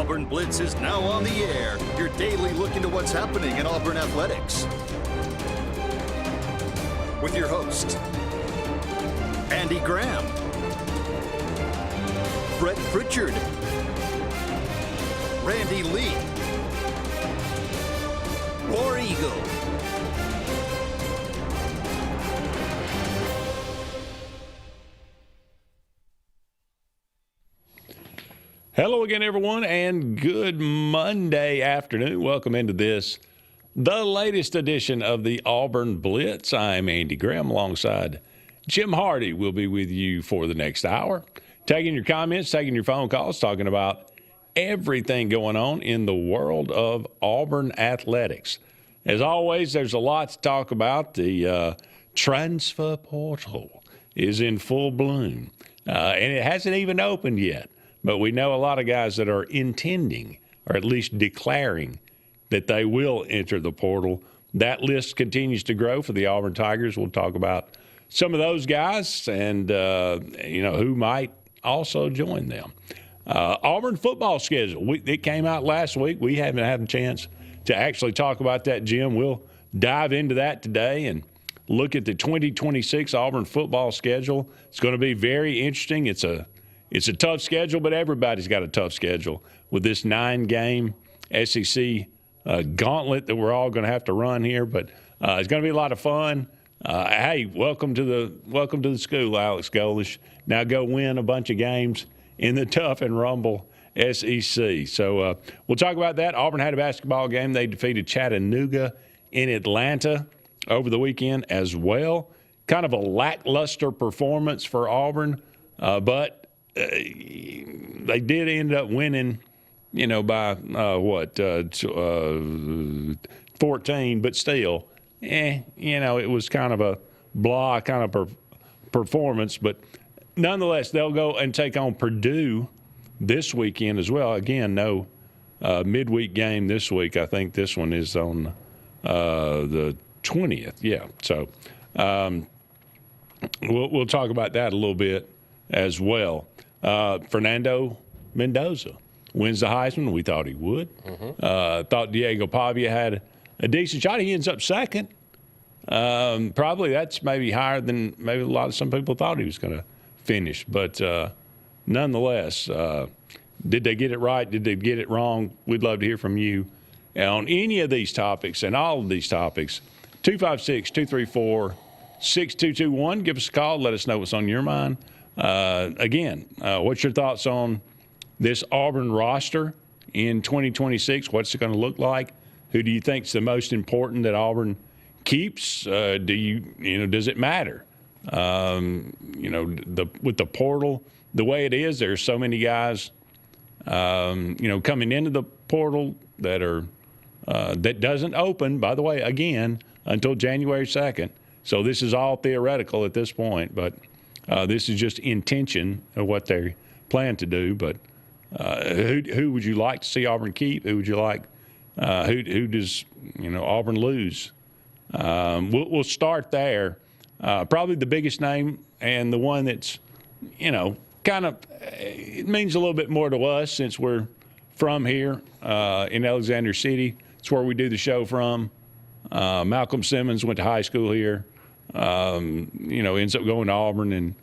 Auburn Blitz is now on the air, your daily look into what's happening in Auburn athletics. With your hosts, Andy Graham, Brett Pritchard, Randy Lee, War Eagle. Hello again, everyone, and good Monday afternoon. Welcome into this, the latest edition of the Auburn Blitz. I'm Andy Graham alongside Jim Hardy. We'll be with you for the next hour, taking your comments, taking your phone calls, talking about everything going on in the world of Auburn athletics. As always, there's a lot to talk about. The transfer portal is in full bloom, and it hasn't even opened yet. But we know a lot of guys that are intending, or at least declaring, that they will enter the portal. That list continues to grow for the Auburn Tigers. We'll talk about some of those guys and, who might also join them. Auburn football schedule. It came out last week. We haven't had a chance to actually talk about that, Jim. We'll dive into that today and look at the 2026 Auburn football schedule. It's going to be very interesting. It's a tough schedule, but everybody's got a tough schedule with this 9-game SEC gauntlet that we're all going to have to run here. But it's going to be a lot of fun. Hey, welcome to the school, Alex Golish. Now go win a bunch of games in the tough and rumble SEC. So we'll talk about that. Auburn had a basketball game. They defeated Chattanooga in Atlanta over the weekend as well. Kind of a lackluster performance for Auburn, but they did end up winning, by 14, but still, it was kind of a blah kind of performance. But nonetheless, they'll go and take on Purdue this weekend as well. Again, no midweek game this week. I think this one is on the 20th. Yeah, so we'll talk about that a little bit as well. Fernando Mendoza wins the Heisman. We thought he would. Thought Diego Pavia had a decent shot. He ends up second. Probably that's maybe higher than maybe some people thought he was going to finish. But nonetheless, did they get it right? Did they get it wrong? We'd love to hear from you on any of these topics and all of these topics. 256-234-6221. Give us a call. Let us know what's on your mind. Again, what's your thoughts on this Auburn roster in 2026? What's it going to look like? Who do you think is the most important that Auburn keeps? Does it matter? With the portal the way it is, there's so many guys, coming into the portal that are that doesn't open, by the way, again, until January 2nd. So this is all theoretical at this point, but this is just intention of what they plan to do. But who would you like to see Auburn keep? Who would you like? Who does Auburn lose? We'll start there. Probably the biggest name and the one that's kind of it means a little bit more to us since we're from here in Alexander City. It's where we do the show from. Malcolm Simmons went to high school here. Ends up going to Auburn, and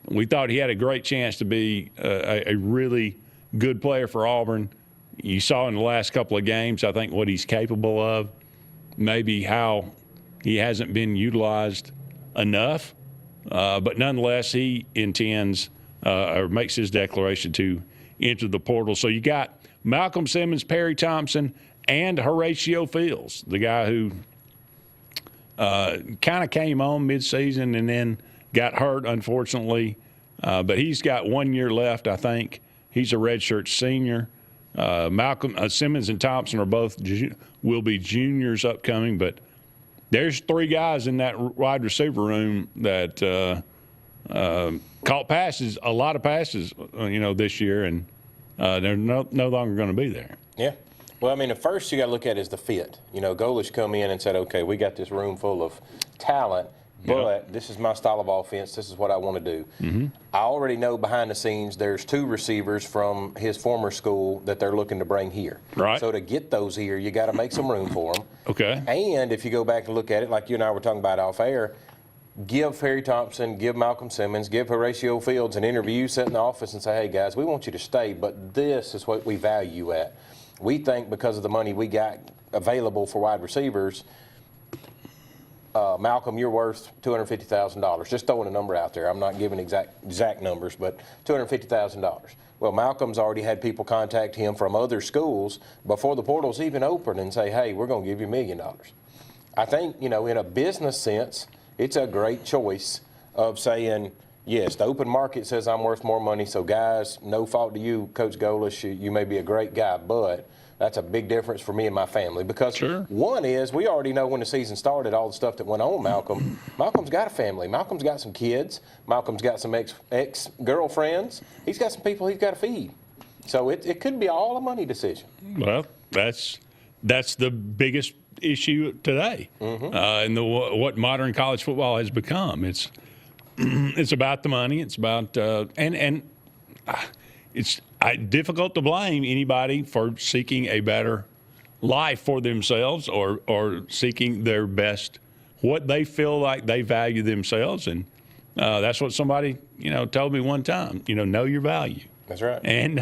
we thought he had a great chance to be a really good player for Auburn. You saw in the last couple of games, I think, what he's capable of, maybe how he hasn't been utilized enough. But nonetheless, he intends or makes his declaration to enter the portal. So you got Malcolm Simmons, Perry Thompson, and Horatio Fields, the guy who kind of came on midseason and then got hurt, unfortunately. But he's got 1 year left, I think. He's a redshirt senior. Malcolm Simmons and Thompson are both will be juniors upcoming. But there's three guys in that wide receiver room that caught passes, a lot of passes, this year, and they're no longer going to be there. Yeah. Well, I mean, the first you got to look at is the fit. Golish come in and said, okay, we got this room full of talent. But this is my style of offense. This is what I want to do. I already know behind the scenes there's 2 receivers from his former school that they're looking to bring here. Right. So to get those here, you got to make some room for them. Okay. And if you go back and look at it, like you and I were talking about off air, give Ferry Thompson, give Malcolm Simmons, give Horatio Fields an interview, sit in the office and say, hey, guys, we want you to stay, but this is what we value at. We think because of the money we got available for wide receivers, Malcolm, you're worth $250,000. Just throwing a number out there. I'm not giving exact numbers, but $250,000. Well, Malcolm's already had people contact him from other schools before the portal's even open and say, hey, we're going to give you $1 million. I think, in a business sense, it's a great choice of saying, yes, the open market says I'm worth more money, so guys, no fault to you, Coach Golish, you may be a great guy, but that's a big difference for me and my family because one is we already know when the season started all the stuff that went on Malcolm. Malcolm's got a family. Malcolm's got some kids. Malcolm's got some ex-girlfriends. He's got some people he's got to feed. So it could be all a money decision. Well, that's the biggest issue today and what modern college football has become. It's about the money. It's about it's difficult to blame anybody for seeking a better life for themselves or seeking their best, what they feel like they value themselves. And that's what somebody, told me one time, know your value. That's right. And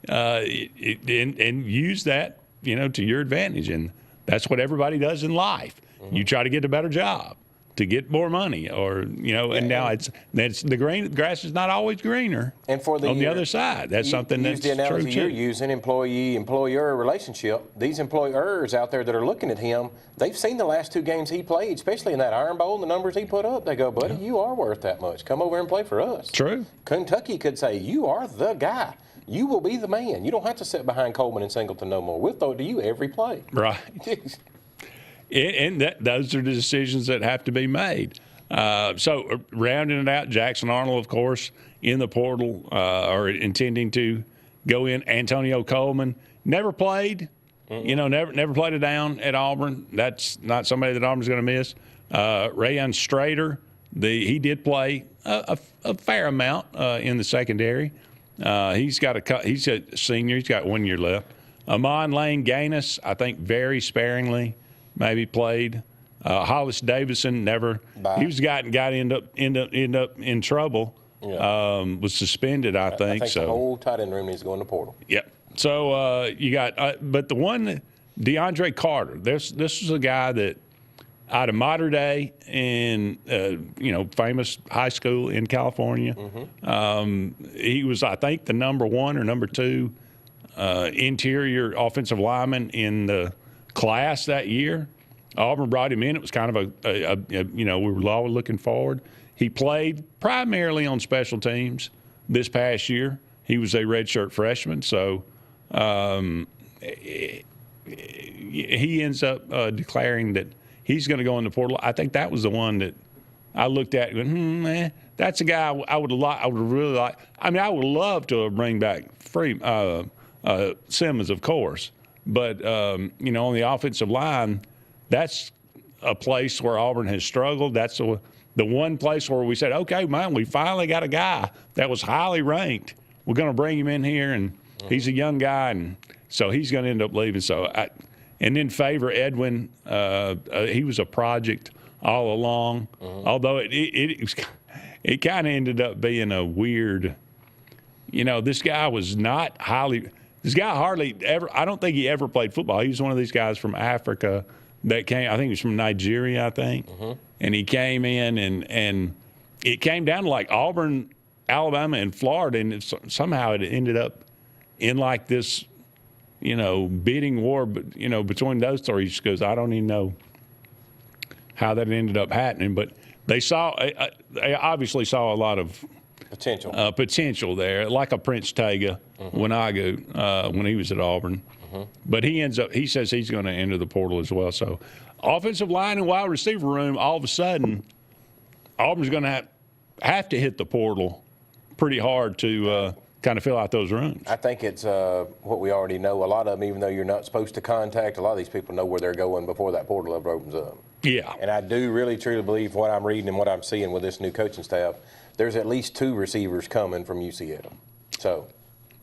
and use that, to your advantage. And that's what everybody does in life. You try to get a better job to get more money, or and now it's the grass is not always greener. And for on the other side, that's something that's true too. Use the analogy you're using, employee-employer relationship. These employers out there that are looking at him, they've seen the last 2 games he played, especially in that Iron Bowl, and the numbers he put up. They go, buddy, you are worth that much. Come over and play for us. True. Kentucky could say, you are the guy. You will be the man. You don't have to sit behind Coleman and Singleton no more. We'll throw it to you every play. Right. And those are the decisions that have to be made. So rounding it out, Jackson Arnold, of course, in the portal, or intending to go in. Antonio Coleman never played, never played it down at Auburn. That's not somebody that Auburn's going to miss. Rayon Strader, he did play a fair amount in the secondary. He's a senior. He's got 1 year left. Amon Lane Gaines, I think very sparingly. Maybe played. Hollis Davison never. He was got end up in trouble. Yeah. Was suspended, I think. So the whole tight end room needs to go in the portal. Yep. So you got, but the one, DeAndre Carter. This is a guy that out of Mater Dei in famous high school in California. He was, I think, the number 1 or number 2 interior offensive lineman in the class that year. Auburn brought him in. It was kind of we were all looking forward. He played primarily on special teams this past year. He was a redshirt freshman, so he ends up declaring that he's going to go in the portal. I think that was the one that I looked at and went, that's a guy I would really like. I mean, I would love to bring back Simmons, of course. But, on the offensive line, that's a place where Auburn has struggled. That's the one place where we said, okay, man, we finally got a guy that was highly ranked. We're going to bring him in here, and he's a young guy, and so he's going to end up leaving. And then Favor Edwin, he was a project all along, although it kind of ended up being a weird, this guy was not highly – this guy hardly ever – I don't think he ever played football. He was one of these guys from Africa that came – I think he was from Nigeria, I think. And he came in, and it came down to like Auburn, Alabama, and Florida, and somehow it ended up in like this, bidding war, between those three. Because I don't even know how that ended up happening. But they obviously saw a lot of – potential there, like a Prince Tega when he was at Auburn. But he says he's going to enter the portal as well. So offensive line and wide receiver room, all of a sudden, Auburn's going to have to hit the portal pretty hard to kind of fill out those rooms. I think it's what we already know. A lot of them, even though you're not supposed to contact, a lot of these people know where they're going before that portal ever opens up. Yeah. And I do really, truly believe what I'm reading and what I'm seeing with this new coaching staff, there's at least 2 receivers coming from UCL. So.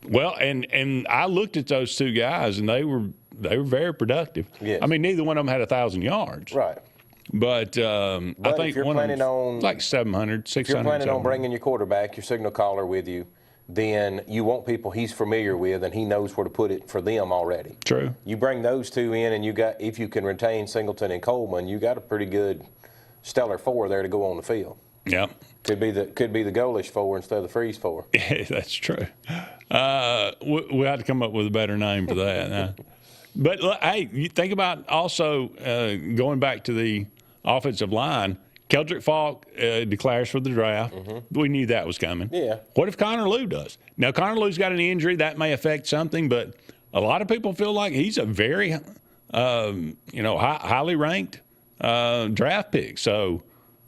Well, and I looked at those 2 guys, and they were very productive. Yes. I mean, neither one of them had 1,000 yards. Right. But I think one of them like 700, 600. If you're planning on bringing your quarterback, your signal caller with you, then you want people he's familiar with and he knows where to put it for them already. True. You bring those 2 in, and if you can retain Singleton and Coleman, you got a pretty good stellar 4 there to go on the field. Yep. Could be the goalish 4 instead of the freeze 4. Yeah, that's true. We'll have to come up with a better name for that. But hey, you think about also going back to the offensive line. Keldrick Falk declares for the draft. Mm-hmm. We knew that was coming. Yeah. What if Connor Lew does? Now, Connor Lew's got an injury. That may affect something, but a lot of people feel like he's a very, highly ranked draft pick. So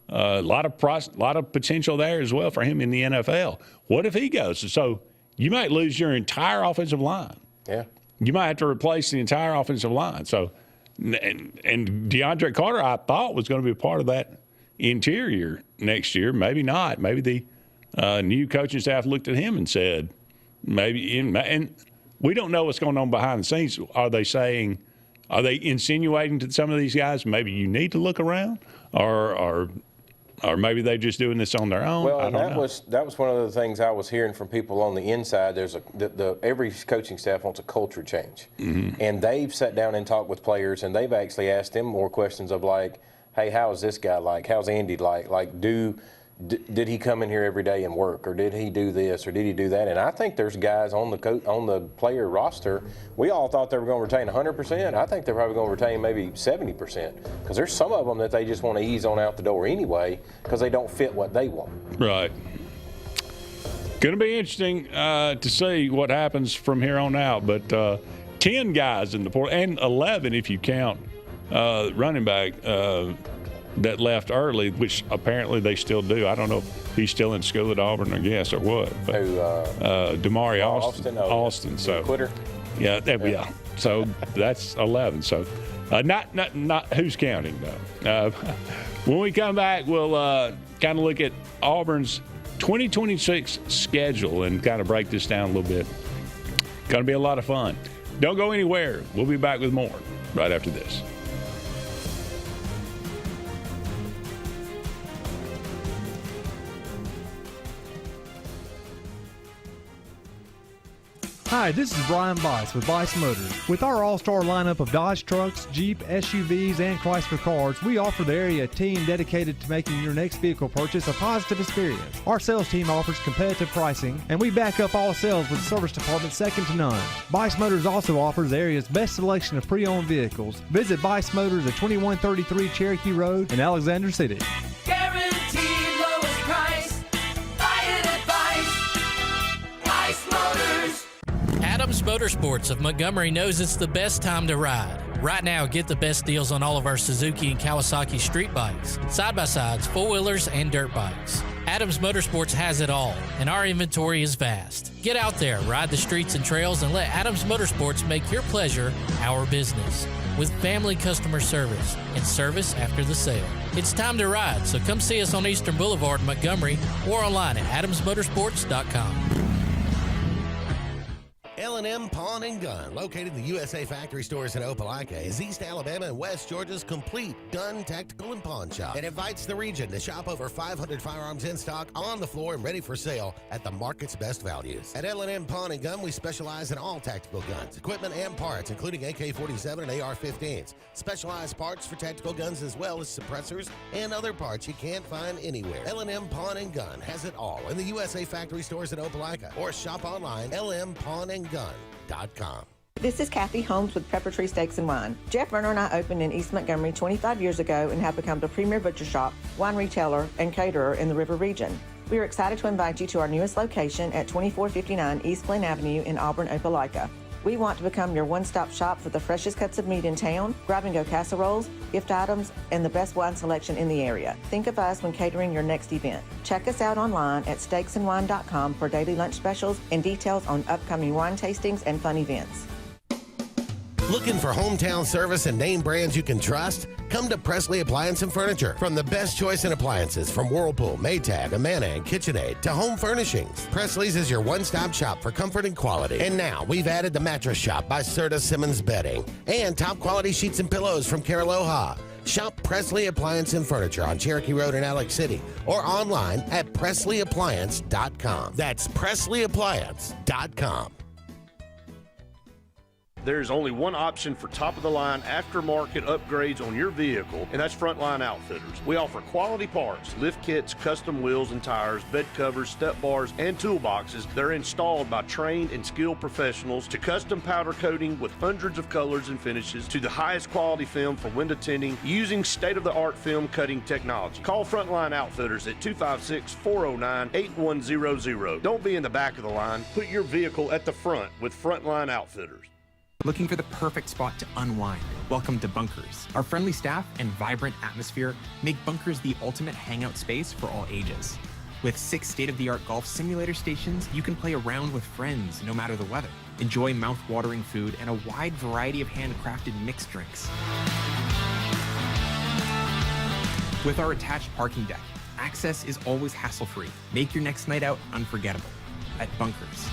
a lot of potential there as well for him in the NFL. What if he goes? So you might lose your entire offensive line. Yeah. You might have to replace the entire offensive line. So, and DeAndre Carter, I thought, was going to be a part of that interior next year. Maybe not. Maybe the new coaching staff looked at him and said, maybe. And we don't know what's going on behind the scenes. Are they insinuating to some of these guys, maybe you need to look around, or maybe they're just doing this on their own? Well, I don't know. That was one of the things I was hearing from people on the inside. There's every coaching staff wants a culture change, and they've sat down and talked with players, and they've actually asked them more questions of like, hey, how is this guy like? How's Andy like? Like, did he come in here every day and work, or did he do this, or did he do that? And I think there's guys on the player roster. We all thought they were going to retain 100%. I think they're probably going to retain maybe 70%, because there's some of them that they just want to ease on out the door anyway because they don't fit what they want. Right. Going to be interesting to see what happens from here on out. But 10 guys in the portal, and 11 if you count running back that left early, which apparently they still do. I don't know if he's still in school at Auburn, I guess, or what. But Damari Austin. So quitter. Yeah. So that's 11. So not who's counting though. When we come back, we'll kind of look at Auburn's 2026 schedule and kind of break this down a little bit. Going to be a lot of fun. Don't go anywhere. We'll be back with more right after this. Hi, this is Brian Bice with Bice Motors. With our all-star lineup of Dodge trucks, Jeep, SUVs, and Chrysler cars, we offer the area a team dedicated to making your next vehicle purchase a positive experience. Our sales team offers competitive pricing, and we back up all sales with a service department second to none. Bice Motors also offers the area's best selection of pre-owned vehicles. Visit Bice Motors at 2133 Cherokee Road in Alexander City. Guaranteed lowest price. Buy it at Bice Motors. Adams Motorsports of Montgomery knows it's the best time to ride. Right now, get the best deals on all of our Suzuki and Kawasaki street bikes, side-by-sides, four-wheelers, and dirt bikes. Adams Motorsports has it all, and our inventory is vast. Get out there, ride the streets and trails, and let Adams Motorsports make your pleasure our business. With family customer service and service after the sale. It's time to ride, so come see us on Eastern Boulevard, Montgomery, or online at adamsmotorsports.com. L&M Pawn and Gun, located in the USA Factory Stores in Opelika, is East Alabama and West Georgia's complete gun, tactical, and pawn shop. It invites the region to shop over 500 firearms in stock, on the floor, and ready for sale at the market's best values. At L&M Pawn and Gun, we specialize in all tactical guns, equipment, and parts, including AK-47 and AR-15s. Specialized parts for tactical guns as well as suppressors and other parts you can't find anywhere. L&M Pawn and Gun has it all in the USA Factory Stores in Opelika, or shop online, lmpawnandgun.com. This is Kathy Holmes with Pepper Tree Steaks and Wine. Jeff Verner and I opened in East Montgomery 25 years ago and have become the premier butcher shop, wine retailer, and caterer in the River region. We are excited to invite you to our newest location at 2459 East Glen Avenue in Auburn, Opelika. We want to become your one-stop shop for the freshest cuts of meat in town, grab-and-go casseroles, gift items, and the best wine selection in the area. Think of us when catering your next event. Check us out online at steaksandwine.com for daily lunch specials and details on upcoming wine tastings and fun events. Looking for hometown service and name brands you can trust? Come to Presley Appliance and Furniture. From the best choice in appliances from Whirlpool, Maytag, Amana, and KitchenAid to home furnishings, Presley's is your one-stop shop for comfort and quality. And now we've added the Mattress Shop by Serta Simmons Bedding and top quality sheets and pillows from Caraloha. Shop Presley Appliance and Furniture on Cherokee Road in Alex City or online at PresleyAppliance.com. That's PresleyAppliance.com. There's only one option for top-of-the-line aftermarket upgrades on your vehicle, and that's Frontline Outfitters. We offer quality parts, lift kits, custom wheels and tires, bed covers, step bars, and toolboxes. They're installed by trained and skilled professionals, to custom powder coating with hundreds of colors and finishes, to the highest quality film for window tinting using state-of-the-art film cutting technology. Call Frontline Outfitters at 256-409-8100. Don't be in the back of the line. Put your vehicle at the front with Frontline Outfitters. Looking for the perfect spot to unwind? Welcome to Bunkers. Our friendly staff and vibrant atmosphere make Bunkers the ultimate hangout space for all ages. With 6 state-of-the-art golf simulator stations, you can play around with friends no matter the weather. Enjoy mouth-watering food and a wide variety of handcrafted mixed drinks. With our attached parking deck, access is always hassle-free. Make your next night out unforgettable at Bunkers.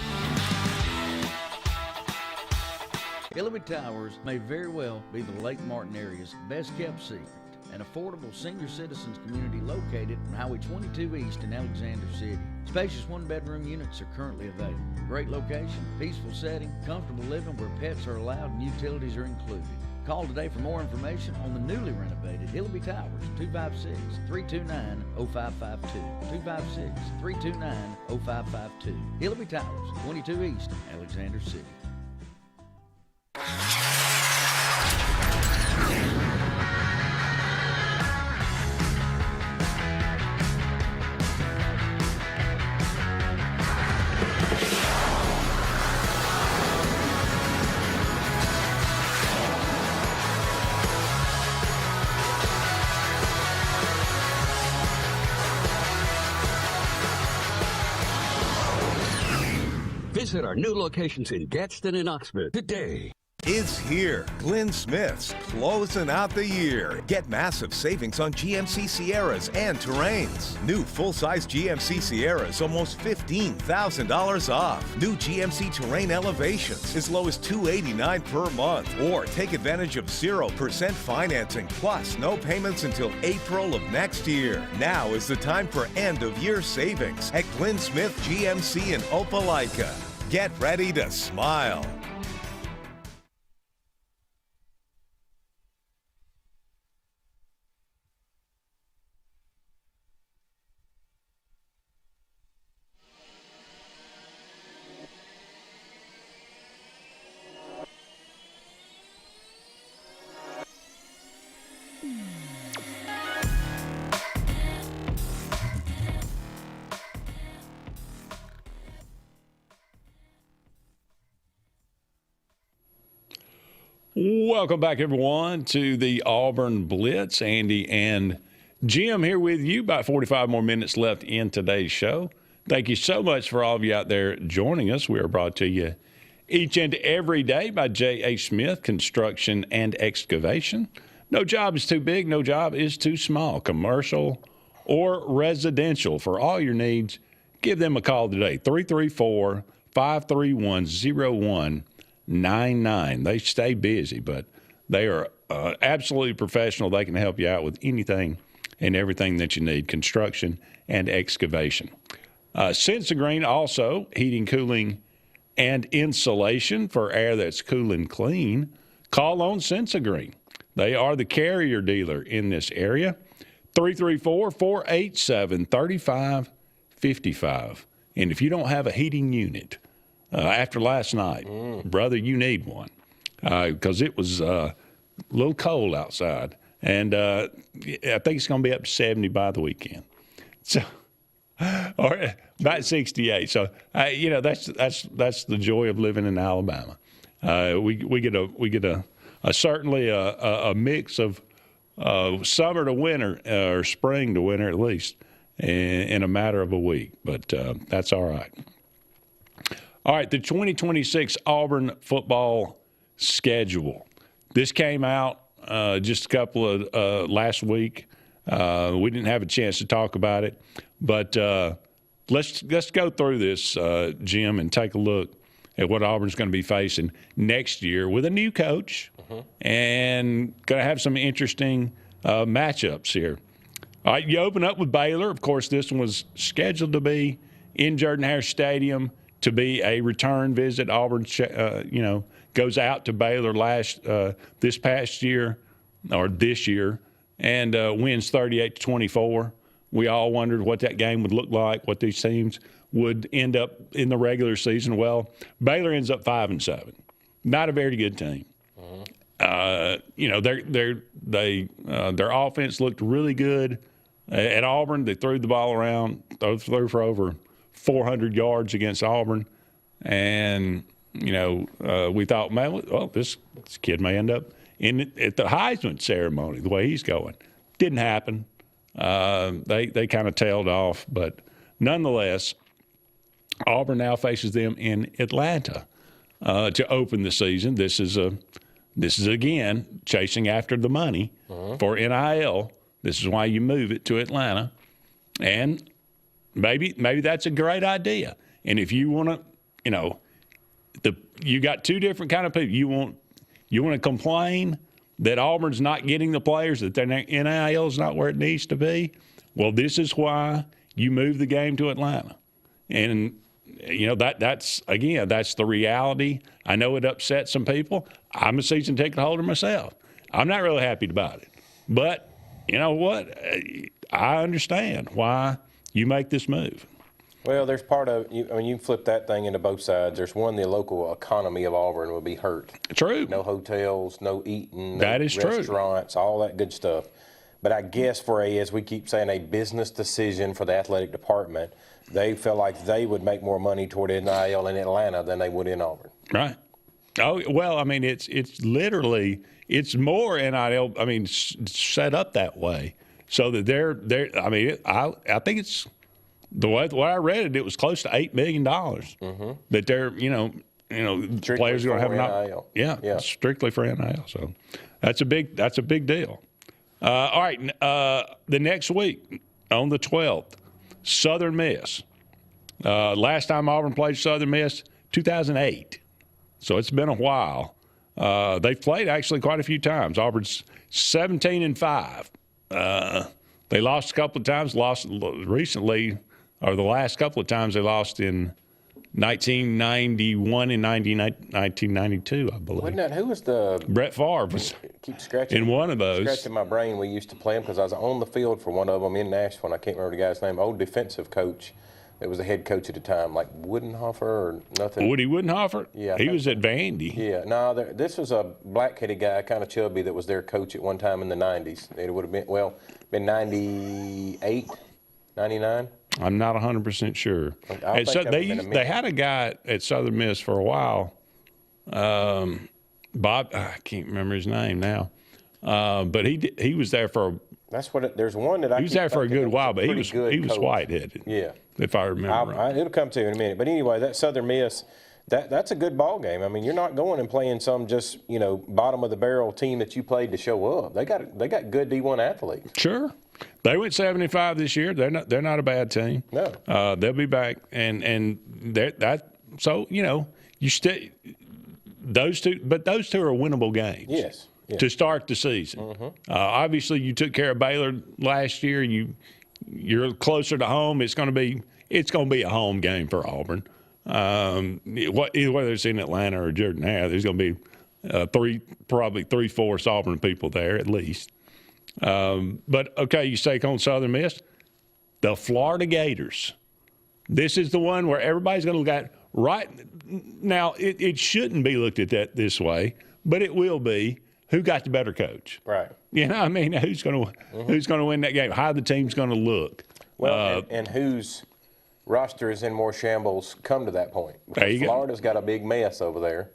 Illiby Towers may very well be the Lake Martin area's best-kept secret. An affordable senior citizens community located on Highway 22 East in Alexander City. Spacious one-bedroom units are currently available. Great location, peaceful setting, comfortable living where pets are allowed and utilities are included. Call today for more information on the newly renovated Illiby Towers, 256-329-0552. 256-329-0552. Illiby Towers, 22 East, Alexander City. Visit our new locations in Gadsden and Oxford today. It's here. Glenn Smith's closing out the year. Get massive savings on GMC Sierras and Terrains. New full-size GMC Sierras, almost $15,000 off. New GMC Terrain Elevations, as low as $289 per month. Or take advantage of 0% financing, plus no payments until April of next year. Now is the time for end-of-year savings at Glenn Smith GMC in Opelika. Get ready to smile. Welcome back, everyone, to the Auburn Blitz. Andy and Jim here with you. About 45 more minutes left in today's show. Thank you so much for all of you out there joining us. We are brought to you each and every day by J.H. Smith Construction and Excavation. No job is too big. No job is too small. Commercial or residential. For all your needs, give them a call today. 334-531-0199. They stay busy, but they are absolutely professional. They can help you out with anything and everything that you need, construction and excavation. Sensagreen also, heating, cooling, and insulation for air that's cool and clean. Call on Sensagreen. They are the carrier dealer in this area. 334-487-3555. And if you don't have a heating unit, after last night, brother, you need one because it was a little cold outside, and I think it's going to be up to 70 by the weekend, so or about 68. So that's the joy of living in Alabama. We get a certainly a mix of summer to winter or spring to winter at least in a matter of a week. But that's all right. All right, the 2026 Auburn football schedule. This came out just a couple of last week. We didn't have a chance to talk about it, but let's go through this, Jim, and take a look at what Auburn's going to be facing next year with a new coach and going to have some interesting matchups here. All right, you open up with Baylor. Of course, this one was scheduled to be in Jordan-Hare Stadium to be a return visit. Auburn, goes out to Baylor this past year or this year and wins 38-24. We all wondered what that game would look like, what these teams would end up in the regular season. Well, Baylor ends up 5-7. Not a very good team. Their offense looked really good at Auburn. They threw the ball around, threw for over 400 yards against Auburn, and we thought, man, well, this kid may end up at the Heisman ceremony the way he's going. Didn't happen. They kind of tailed off, but nonetheless, Auburn now faces them in Atlanta to open the season. This is again chasing after the money for NIL. This is why you move it to Atlanta, and maybe that's a great idea. And if you want to, you got two different kind of people. You want to complain that Auburn's not getting the players, that their NIL is not where it needs to be. Well, this is why you move the game to Atlanta. And, that's the reality. I know it upsets some people. I'm a season ticket holder myself. I'm not really happy about it. But you know what? I understand why you make this move. Well, there's part of you. I mean, you can flip that thing into both sides. There's one, the local economy of Auburn will be hurt. True. No hotels, no eating, that is restaurants, true. All that good stuff. But I guess as we keep saying, a business decision for the athletic department, they felt like they would make more money toward NIL in Atlanta than they would in Auburn. Right. Oh well, I mean, it's literally more NIL. I mean, set up that way so that they're. I mean, I think it's. The way I read it was close to $8 million that they're, players are going to have NIL. Yeah, strictly for NIL. So that's a big deal. All right, the next week on the 12th, Southern Miss. Last time Auburn played Southern Miss, 2008. So it's been a while. They've played actually quite a few times. Auburn's 17-5. They lost a couple of times. Lost recently. Or the last couple of times they lost in 1991 and 1992, I believe. Wasn't that, who was the... Brett Favre was in one of those. Scratching my brain, we used to play them because I was on the field for one of them in Nashville, and I can't remember the guy's name, old defensive coach. It was the head coach at the time, like Woodenhofer or nothing. Woody Woodenhofer? Yeah. He was at Vandy. Yeah. No, this was a black-headed guy, kind of chubby, that was their coach at one time in the 90s. It would have been 98, 99. I'm not 100% sure. They had a guy at Southern Miss for a while, Bob. I can't remember his name now, but he was there for. That's what. There's one that he was there for a good while, but he was white-headed. Yeah, if I remember right. It'll come to you in a minute. But anyway, that Southern Miss. That's a good ball game. I mean, you're not going and playing some just bottom of the barrel team that you played to show up. They got good D1 athletes. Sure. They went 75 this year. They're not a bad team. No. They'll be back, and you stay those two, but those two are winnable games. Yes. To start the season. Obviously, you took care of Baylor last year. You're closer to home. It's going to be a home game for Auburn. Whether it's in Atlanta or Jordan-Hare, there's going to be probably 3/4 Auburn people there at least. But, okay, you take on Southern Miss. The Florida Gators. This is the one where everybody's going to look at right now. It shouldn't be looked at that this way, but it will be. Who got the better coach? Right. I mean, who's going to win that game? How the team's going to look? Well, and whose roster is in more shambles come to that point. Because Florida's got a big mess over there.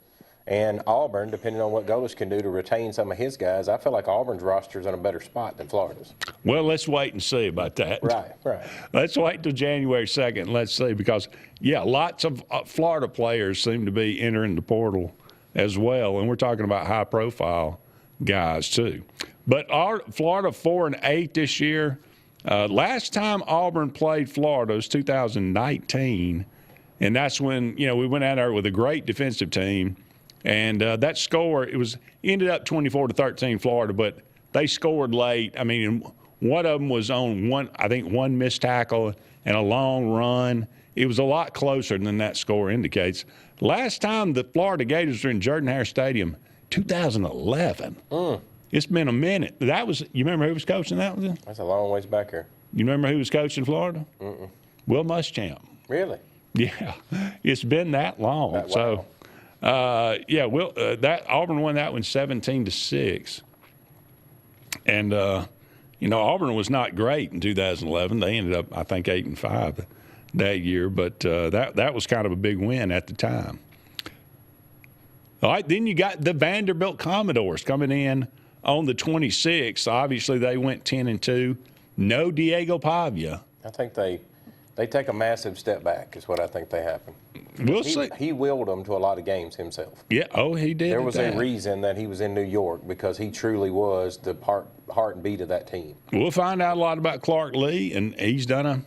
And Auburn, depending on what Golis can do to retain some of his guys, I feel like Auburn's roster is in a better spot than Florida's. Well, let's wait and see about that. Right. Let's wait until January 2nd and let's see, because, lots of Florida players seem to be entering the portal as well, and we're talking about high-profile guys too. But Florida 4-8 this year. Last time Auburn played Florida was 2019, and that's when we went out there with a great defensive team, and that score ended up 24-13 Florida, but they scored late. I mean, one of them was on one missed tackle and a long run. It was a lot closer than that score indicates. Last time the Florida Gators were in Jordan-Hare Stadium, 2011. It's been a minute. You remember who was coaching that one? That's a long ways back here. You remember who was coaching Florida? Mm-mm. Will Muschamp. Really? Yeah, it's been that long. Wow. So, that Auburn won that one 17-6, and Auburn was not great in 2011. They ended up, I think, 8-5 that year, but that was kind of a big win at the time. All right, then you got the Vanderbilt Commodores coming in on the 26th. Obviously, they went 10-2. No Diego Pavia. I think they take a massive step back is what I think they happen. We'll see. He willed them to a lot of games himself. Yeah, he did. There was a reason that he was in New York, because he truly was the heart and beat of that team. We'll find out a lot about Clark Lee, and he's done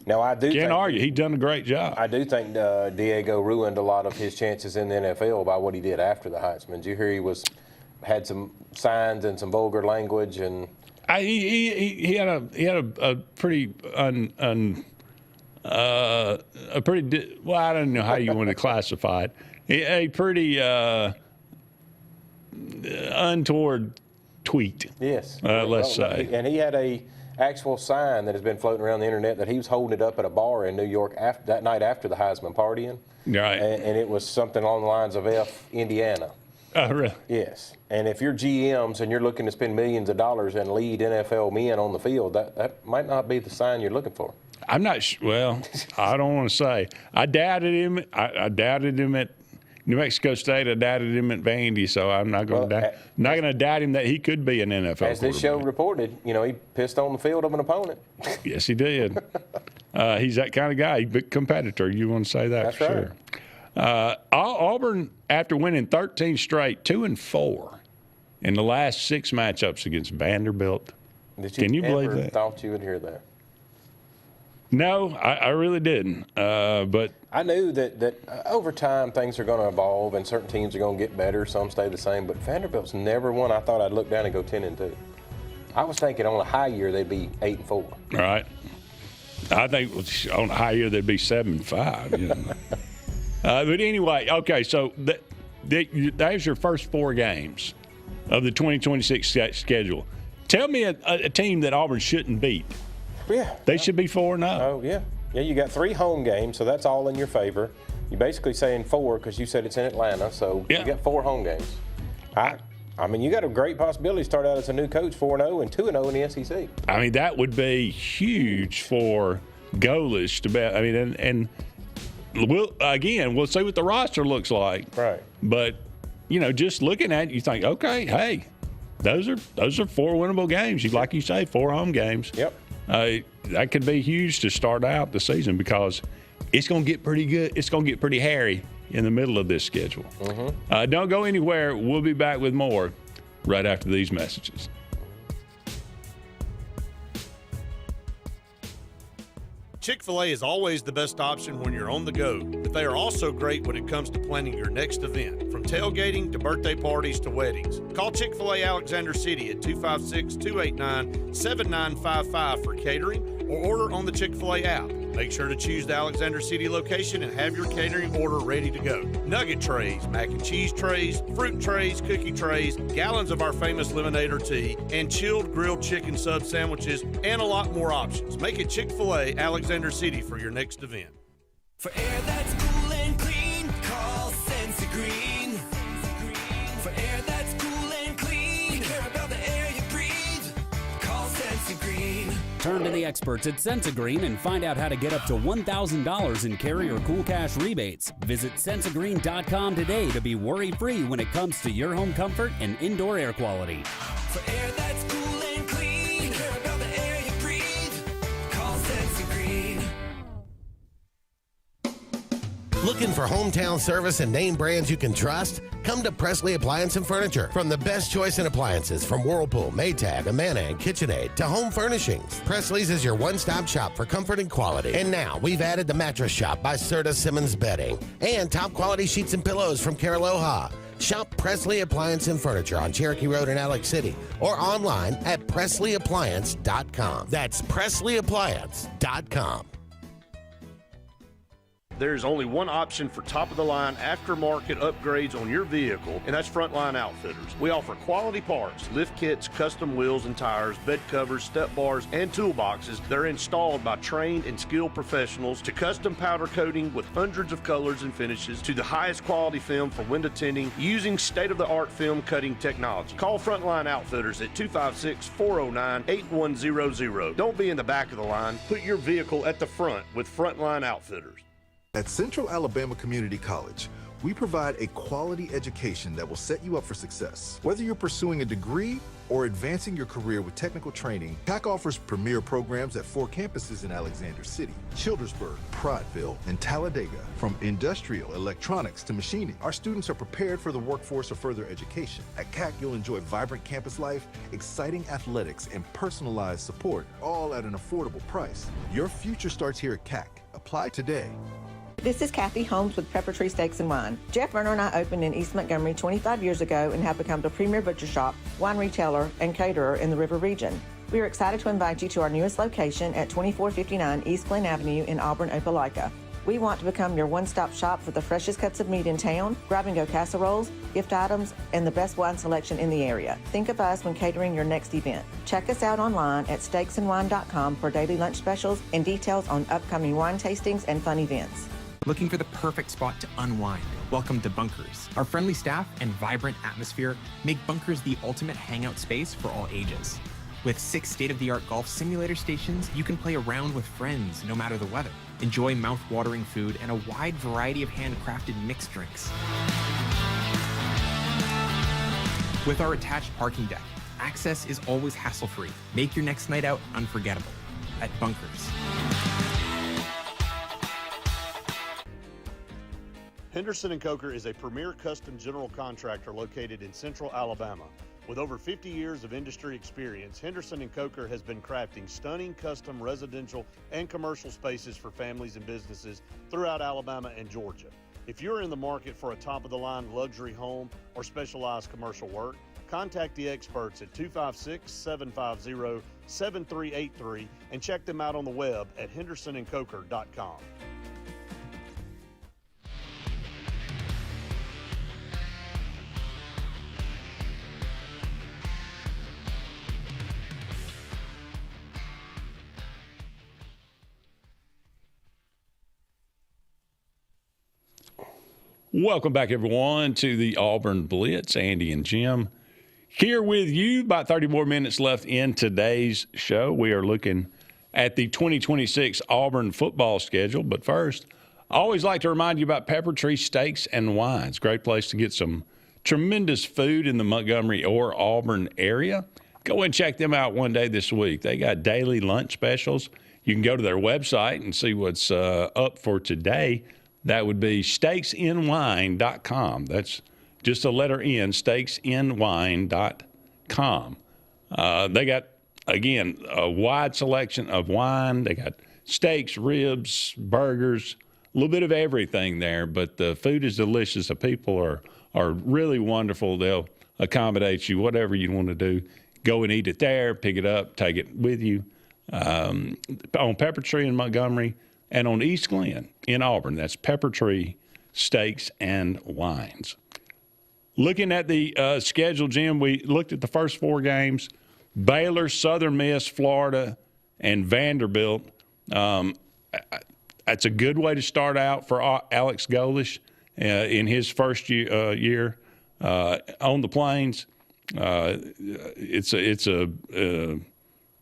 can't argue. He's done a great job. I do think Diego ruined a lot of his chances in the NFL by what he did after the Heisman. Did you hear he had some signs and some vulgar language and? He had a pretty well, I don't know how you want to classify it. A pretty untoward tweet. Yes. Let's say. And he had a actual sign that has been floating around the internet that he was holding it up at a bar in New York that night after the Heisman partying. Right. And it was something along the lines of F Indiana. Oh, really? Yes. And if you're GMs and you're looking to spend millions of dollars and lead NFL men on the field, that might not be the sign you're looking for. I'm not well, I don't want to say. I doubted him. I doubted him at New Mexico State. I doubted him at Vandy, so I'm not going to doubt him that he could be an NFL As this show reported, he pissed on the field of an opponent. Yes, he did. He's that kind of guy. He's a big competitor. You want to say that? That's for right. Sure. Auburn, after winning 13 straight, 2-4 in the last 6 matchups against Vanderbilt. Can you believe that? Thought you would hear that? No, I really didn't. But I knew that over time things are going to evolve and certain teams are going to get better. Some stay the same. But Vanderbilt's never won. I thought I'd look down and go 10-2. I was thinking on a high year they'd be 8-4. All right. I think on a high year they'd be 7-5. But anyway, okay. So there's your first 4 games of the 2026 schedule. Tell me a team that Auburn shouldn't beat. Yeah. They should be 4-0. Oh, yeah. Yeah, you got 3 home games, so that's all in your favor. You're basically saying 4 because you said it's in Atlanta, so you got 4 home games. I mean, you got a great possibility to start out as a new coach 4-0 and 2-0 in the SEC. I mean, that would be huge for Golis to bet. I mean, and we'll see what the roster looks like. Right. But, just looking at it, you think, okay, hey, those are 4 winnable games. Like you say, 4 home games. Yep. That could be huge to start out the season because it's going to get pretty good. It's going to get pretty hairy in the middle of this schedule. Mm-hmm. Don't go anywhere. We'll be back with more right after these messages. Chick-fil-A is always the best option when you're on the go, but they are also great when it comes to planning your next event, from tailgating to birthday parties to weddings. Call Chick-fil-A Alexander City at 256-289-7955 for catering or order on the Chick-fil-A app. Make sure to choose the Alexander City location and have your catering order ready to go. Nugget trays, mac and cheese trays, fruit trays, cookie trays, gallons of our famous lemonade or tea, and chilled grilled chicken sub sandwiches, and a lot more options. Make it Chick-fil-A Alexander City for your next event. For air that's cool and clean, call Sensi Green. For air that's cool and clean, care about the air you breathe, call Sensi Green. Turn to the experts at Sensagreen and find out how to get up to $1,000 in carry or cool cash rebates. Visit Sensagreen.com today to be worry-free when it comes to your home comfort and indoor air quality. For air that's cool and clean, care about the air you breathe. Call Sensagreen. Looking for hometown service and name brands you can trust? Come to Presley Appliance and Furniture. From the best choice in appliances from Whirlpool, Maytag, Amana, and KitchenAid to home furnishings, Presley's is your one-stop shop for comfort and quality. And now we've added the Mattress Shop by Serta Simmons Bedding and top quality sheets and pillows from Caraloha. Shop Presley Appliance and Furniture on Cherokee Road in Alex City or online at PresleyAppliance.com. That's PresleyAppliance.com. There's only one option for top-of-the-line aftermarket upgrades on your vehicle, and that's Frontline Outfitters. We offer quality parts, lift kits, custom wheels and tires, bed covers, step bars, and toolboxes. They're installed by trained and skilled professionals, to custom powder coating with hundreds of colors and finishes, to the highest quality film for window tinting using state-of-the-art film cutting technology. Call Frontline Outfitters at 256-409-8100. Don't be in the back of the line. Put your vehicle at the front with Frontline Outfitters. At Central Alabama Community College, we provide a quality education that will set you up for success. Whether you're pursuing a degree or advancing your career with technical training, CAC offers premier programs at 4 campuses in Alexander City, Childersburg, Prattville, and Talladega. From industrial, electronics to machining, our students are prepared for the workforce or further education. At CAC, you'll enjoy vibrant campus life, exciting athletics, and personalized support, all at an affordable price. Your future starts here at CAC. Apply today. This is Kathy Holmes with Pepper Tree Steaks and Wine. Jeff Verner and I opened in East Montgomery 25 years ago and have become the premier butcher shop, wine retailer, and caterer in the River region. We are excited to invite you to our newest location at 2459 East Glen Avenue in Auburn, Opelika. We want to become your one-stop shop for the freshest cuts of meat in town, grab-and-go casseroles, gift items, and the best wine selection in the area. Think of us when catering your next event. Check us out online at steaksandwine.com for daily lunch specials and details on upcoming wine tastings and fun events. Looking for the perfect spot to unwind? Welcome to Bunkers. Our friendly staff and vibrant atmosphere make Bunkers the ultimate hangout space for all ages. With 6 state-of-the-art golf simulator stations, you can play around with friends no matter the weather. Enjoy mouth-watering food and a wide variety of handcrafted mixed drinks. With our attached parking deck, access is always hassle-free. Make your next night out unforgettable at Bunkers. Henderson & Coker is a premier custom general contractor located in Central Alabama. With over 50 years of industry experience, Henderson & Coker has been crafting stunning custom residential and commercial spaces for families and businesses throughout Alabama and Georgia. If you're in the market for a top-of-the-line luxury home or specialized commercial work, contact the experts at 256-750-7383 and check them out on the web at hendersonandcoker.com. Welcome back, everyone, to the Auburn Blitz. Andy and Jim here with you. About 30 more minutes left in today's show. We are looking at the 2026 Auburn football schedule. But first, I always like to remind you about Pepper Tree Steaks and Wines. Great place to get some tremendous food in the Montgomery or Auburn area. Go and check them out one day this week. They got daily lunch specials. You can go to their website and see what's up for today. That would be steaksandwine.com. That's just a letter N, steaksandwine.com. They got, again, a wide selection of wine. They got steaks, ribs, burgers, a little bit of everything there. But the food is delicious. The people are really wonderful. They'll accommodate you, whatever you want to do. Go and eat it there, pick it up, take it with you. On Pepper Tree in Montgomery, and on East Glen in Auburn. That's Pepper Tree Steaks and Wines. Looking at the schedule, Jim, we looked at the first 4 games. Baylor, Southern Miss, Florida, and Vanderbilt. That's a good way to start out for Alex Golish in his first year on the Plains. It's a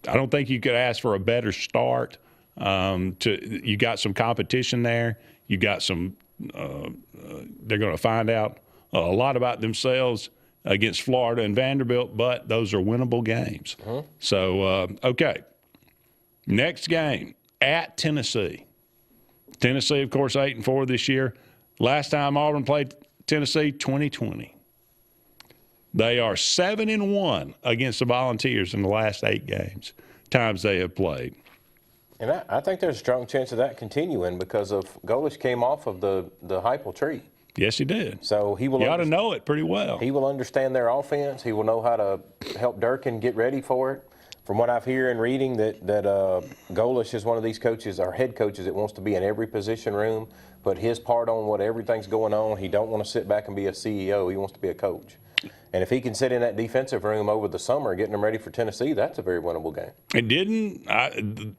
I don't think you could ask for a better start. You got some competition there. You got some. They're going to find out a lot about themselves against Florida and Vanderbilt, but those are winnable games. So, okay. Next game at Tennessee. Tennessee, of course, 8-4 this year. Last time Auburn played Tennessee, 2020. They are 7-1 against the Volunteers in the last 8 times they have played. And I think there's a strong chance of that continuing because of Golish came off of the Heupel tree. Yes, he did. So he will. You ought to know it pretty well. He will understand their offense. He will know how to help Durkin get ready for it. From what I've heard and reading, that Golish is one of these coaches, our head coaches, that wants to be in every position room, put his part on what everything's going on. He don't want to sit back and be a CEO. He wants to be a coach. And if he can sit in that defensive room over the summer, getting them ready for Tennessee, that's a very winnable game.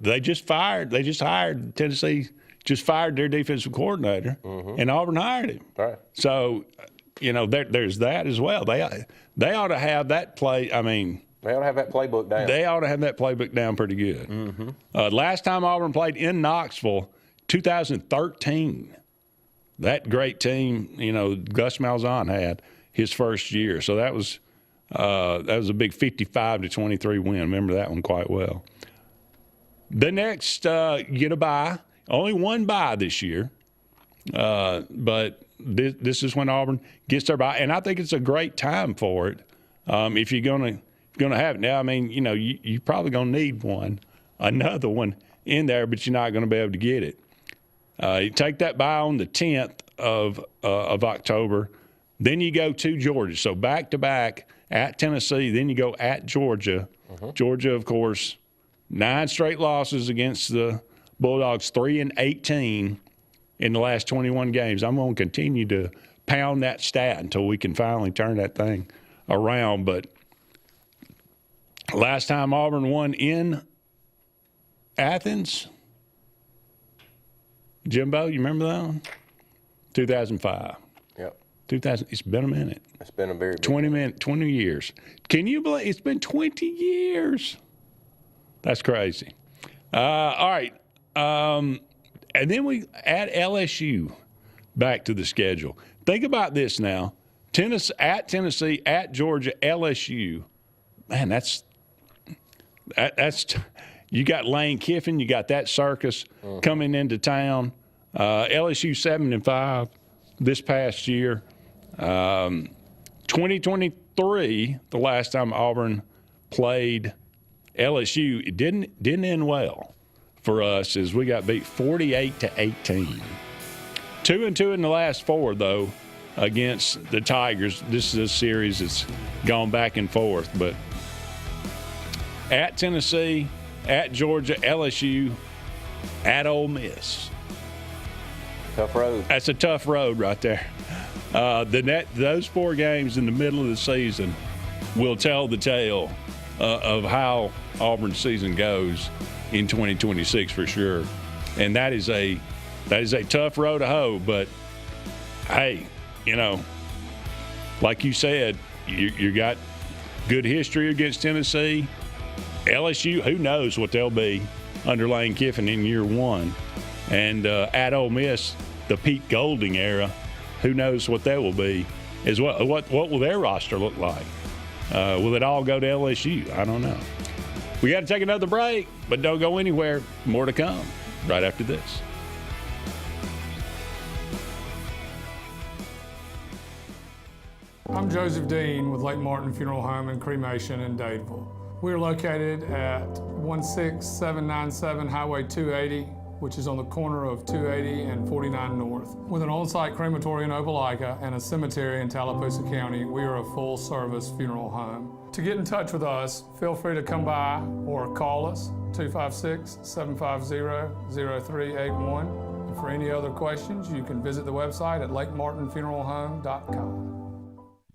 They just hired Tennessee. Just fired their defensive coordinator, and Auburn hired him. Right. So, there's that as well. They ought to have that play. I mean, they ought to have that playbook down. They ought to have that playbook down pretty good. Last time Auburn played in Knoxville, 2013. That great team, Gus Malzahn had his first year. So that was a big 55-23 win. Remember that one quite well. The next, get a bye. Only one bye this year, but this is when Auburn gets their bye, and I think it's a great time for it. If you're gonna have it now, I mean, you're probably gonna need another one in there, but you're not gonna be able to get it. You take that bye on the 10th of October, then you go to Georgia. So back to back at Tennessee, then you go at Georgia. Georgia, of course, 9 straight losses against the Bulldogs, 3-18 in the last 21 games. I'm going to continue to pound that stat until we can finally turn that thing around. But last time Auburn won in Athens, Jimbo, you remember that one? 2005. Yep. 2000. It's been a minute. It's been a very big 20 years. Can you believe it's been 20 years? That's crazy. All right. And then we add LSU back to the schedule. Think about this now. Tennessee, at Georgia, LSU. Man, that's you got Lane Kiffin, you got that circus coming into town. LSU 7-5 this past year. 2023, the last time Auburn played LSU, it didn't end well for us as we got beat 48-18. 2-2 in the last 4, though, against the Tigers. This is a series that's gone back and forth. But at Tennessee, at Georgia, LSU, at Ole Miss. Tough road. That's a tough road right there. Those 4 games in the middle of the season will tell the tale of how Auburn's season goes in 2026 for sure. And that is a tough road to hoe, but hey, like you said, you got good history against Tennessee. LSU, who knows what they'll be under Lane Kiffin in year 1. And at Ole Miss, the Pete Golding era, who knows what that will be as well. What will their roster look like? Will it all go to LSU? I don't know. We got to take another break, but don't go anywhere. More to come right after this. I'm Joseph Dean with Lake Martin Funeral Home and Cremation in Dadeville. We are located at 16797 Highway 280, which is on the corner of 280 and 49 North. With an on-site crematory in Opelika and a cemetery in Tallapoosa County, we are a full-service funeral home. To get in touch with us, feel free to come by or call us, 256-750-0381. And for any other questions, you can visit the website at lakemartinfuneralhome.com.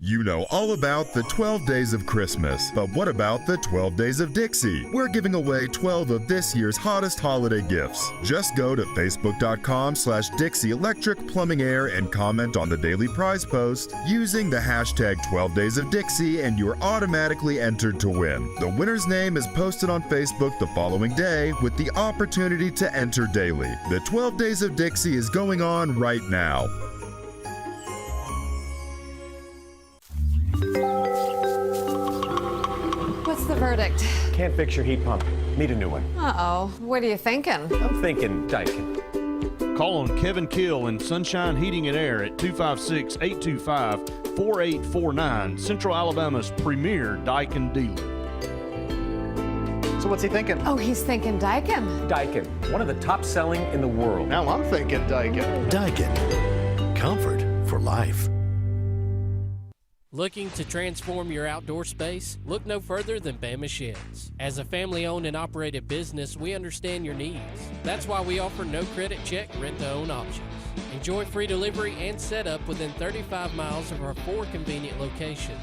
You know all about the 12 Days of Christmas, but what about the 12 Days of Dixie? We're giving away 12 of this year's hottest holiday gifts. Just go to facebook.com/Dixie Electric Plumbing Air and comment on the daily prize post using the hashtag 12 Days of Dixie, and you're automatically entered to win. The winner's name is posted on Facebook the following day with the opportunity to enter daily. The 12 Days of Dixie is going on right now. What's the verdict? Can't fix your heat pump. Need a new one. Uh-oh. What are you thinking? I'm thinking Daikin. Call on Kevin Kill and Sunshine Heating and Air at 256-825-4849, Central Alabama's premier Daikin dealer. So what's he thinking? Oh, he's thinking Daikin. Daikin, one of the top selling in the world. Now I'm thinking Daikin. Daikin. Comfort for life. Looking to transform your outdoor space? Look no further than Bama Sheds. As a family-owned and operated business, we understand your needs. That's why we offer no credit check rent-to-own options. Enjoy free delivery and setup within 35 miles of our 4 convenient locations.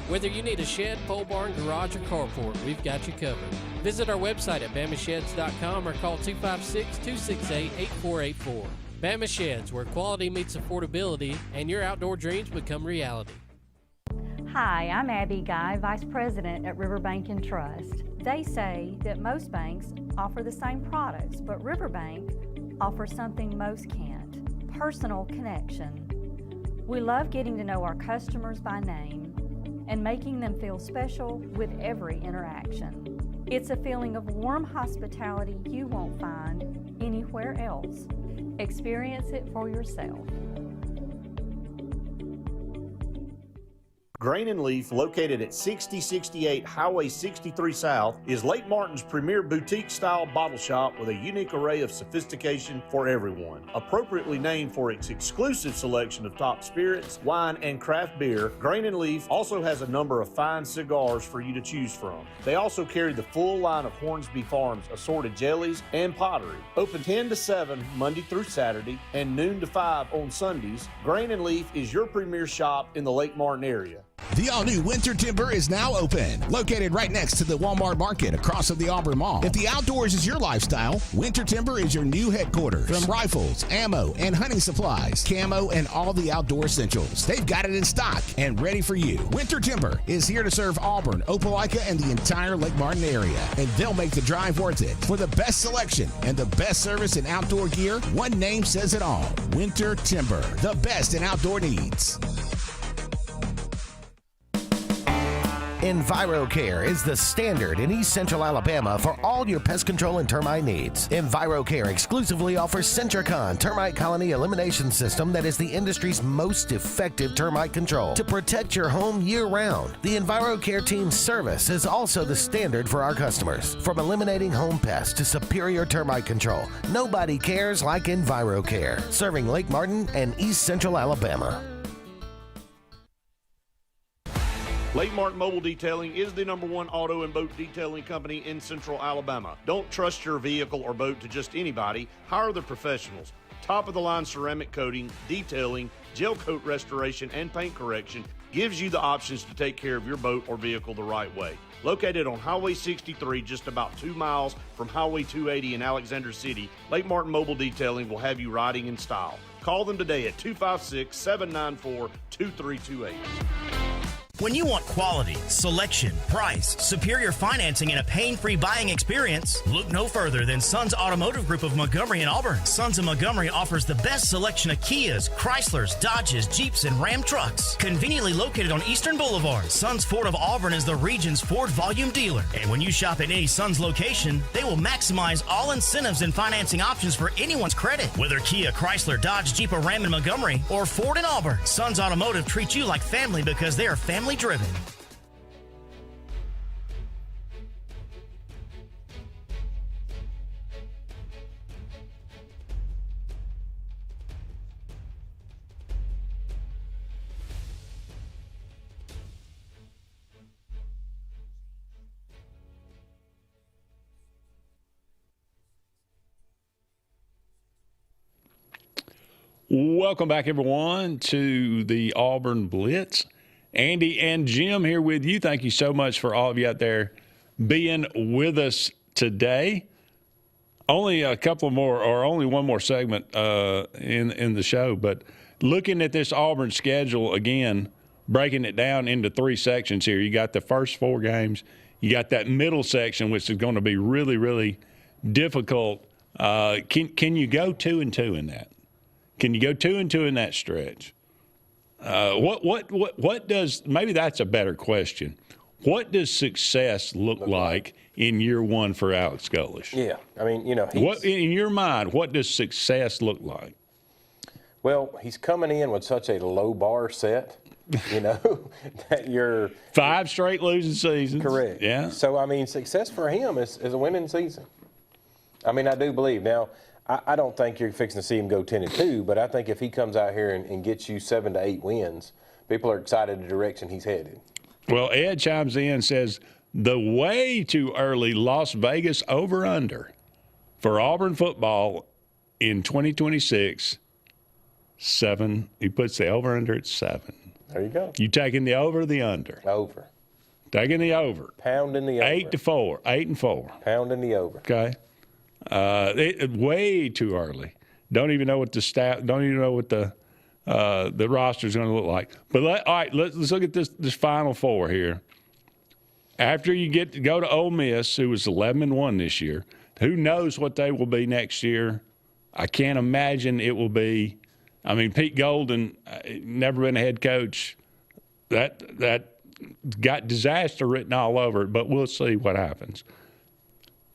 Whether you need a shed, pole barn, garage, or carport, we've got you covered. Visit our website at bamasheds.com or call 256-268-8484. Bama Sheds, where quality meets affordability and your outdoor dreams become reality. Hi, I'm Abby Guy, Vice President at Riverbank and Trust. They say that most banks offer the same products, but Riverbank offers something most can't: personal connection. We love getting to know our customers by name and making them feel special with every interaction. It's a feeling of warm hospitality you won't find anywhere else. Experience it for yourself. Grain and Leaf, located at 6068 Highway 63 South, is Lake Martin's premier boutique-style bottle shop with a unique array of sophistication for everyone. Appropriately named for its exclusive selection of top spirits, wine, and craft beer, Grain and Leaf also has a number of fine cigars for you to choose from. They also carry the full line of Hornsby Farms assorted jellies and pottery. Open 10 to 7 Monday through Saturday and noon to 5 on Sundays, Grain and Leaf is your premier shop in the Lake Martin area. The all-new Winter Timber is now open, located right next to the Walmart Market across from the Auburn Mall. If the outdoors is your lifestyle, Winter Timber is your new headquarters. From rifles, ammo, and hunting supplies, camo, and all the outdoor essentials, they've got it in stock and ready for you. Winter Timber is here to serve Auburn, Opelika, and the entire Lake Martin area, and they'll make the drive worth it. For the best selection and the best service in outdoor gear, one name says it all: Winter Timber, the best in outdoor needs. EnviroCare is the standard in East Central Alabama for all your pest control and termite needs. EnviroCare exclusively offers Centricon termite colony elimination system that is the industry's most effective termite control to protect your home year-round. The EnviroCare team's service is also the standard for our customers. From eliminating home pests to superior termite control, nobody cares like EnviroCare, serving Lake Martin and East Central Alabama. Lake Martin Mobile Detailing is the #1 auto and boat detailing company in Central Alabama. Don't trust your vehicle or boat to just anybody. Hire the professionals. Top-of-the-line ceramic coating, detailing, gel coat restoration, and paint correction gives you the options to take care of your boat or vehicle the right way. Located on Highway 63, just about 2 miles from Highway 280 in Alexander City, Lake Martin Mobile Detailing will have you riding in style. Call them today at 256-794-2328. When you want quality, selection, price, superior financing, and a pain-free buying experience, look no further than Sons Automotive Group of Montgomery and Auburn. Sons of Montgomery offers the best selection of Kias, Chryslers, Dodges, Jeeps, and Ram trucks. Conveniently located on Eastern Boulevard, Sons Ford of Auburn is the region's Ford volume dealer. And when you shop at any Sons location, they will maximize all incentives and financing options for anyone's credit. Whether Kia, Chrysler, Dodge, Jeep, or Ram in Montgomery, or Ford in Auburn, Sons Automotive treats you like family because they are family driven. Welcome back, everyone, to the Auburn Blitz. Andy and Jim here with you. Thank you so much for all of you out there being with us today. Only a couple more, or only one more segment in the show, but looking at this Auburn schedule again, breaking it down into 3 sections here. You got the first 4 games. You got that middle section, which is going to be really, really difficult. Can you go 2-2 in that? Can you go 2-2 in that stretch? What does, maybe that's a better question. What does success look like in year 1 for Alex Golesh? Yeah, I mean, what in your mind, what does success look like? Well, he's coming in with such a low bar set, that you're 5 straight losing seasons. Correct. Yeah. So I mean, success for him is a winning season. I mean, I do believe now. I don't think you're fixing to see him go 10-2, but I think if he comes out here and gets you 7 to 8 wins, people are excited the direction he's headed. Well, Ed chimes in and says, the way too early Las Vegas over-under for Auburn football in 2026, 7. He puts the over-under at 7. There you go. You taking the over or the under? Over. Taking the over. Pounding the over. 8-4. 8-4. Pounding the over. Okay. Way too early. Don't even know what the staff. Don't even know what the roster is going to look like. But all right, let's look at this Final Four here. After you get to go to Ole Miss, who was 11-1 this year, who knows what they will be next year? I can't imagine it will be. I mean, Pete Golden, never been a head coach. That got disaster written all over it. But we'll see what happens.